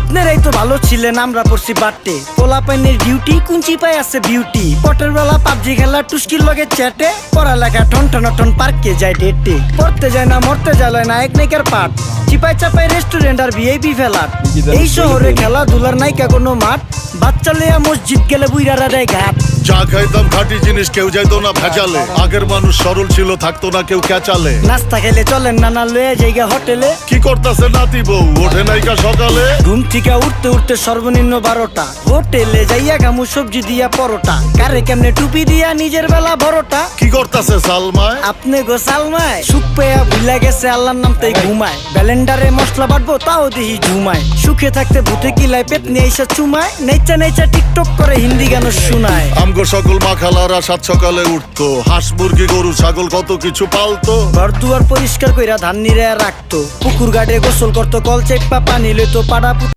আপনারাই তো ভালো ছিলেন, আমরা পড়ছি বাটে। পোলা পাইনের ডিউটি, কুঞ্চি পাই আছে বিউটি। পটের বেলা পাবজি খেলা, টুস্কির লগে চ্যাটে। পড়ালেখা টন টন পার্কে যায় ডেটে। পড়তে যায় না মরতে যায় নায়ক নায়িকার পাঠ। চিপাই চাপাই রেস্টুরেন্ট আর ভিআইপি ফেলাট। এই শহরে খেলাধুলার নায়িকা কোনো মাঠ। বাচ্চা লেয়া মসজিদ গেলে বুইরারা দেয় ঘাট। চা খাইতাম খাঁটি জিনিস, কেউ যাইতো না ভেজালে। আগের মানুষ সরল ছিল, থাকতো না কেউ ক্যাচালে। নাস্তা খেলে চলেন নানা লয়ে জায়গা হোটেলে। কি করতেছে নাতি বউ, ওঠে নাইকা সকালে। ঘুম থেকে উঠতে উঠতে সর্বনিম্ন 12টা। হোটেলে যাইয়া গামু সবজি দিয়া পরোটা। কারে কেমনে টুপি দিয়া নিজের বেলা বড়টা। কি করতেছে সালমায়, আপনি গো সালমায়। সুখ পেয়া ভুলা গেছে আল্লাহর নাম তাই ঘুমায়। ব্যালেন্ডারে মশলা বাটবো তাও দেখি ঝুমায়। সুখে থাকতে ভূতে কিলায় পেট নিয়ে এসে চুমায়। নেচা নেচা টিকটক করে হিন্দি গান শোনায়। আমগো সকল মাখালারা সাত সকালে উঠতো। হাঁস মুরগি গরু ছাগল কত কিছু পালতো। ঘর দুয়ার পরিষ্কার কইরা ধান নিরে রাখতো। পুকুর ঘাটে গোসল করতো, কল চেপা পানি লইতো। পাড়া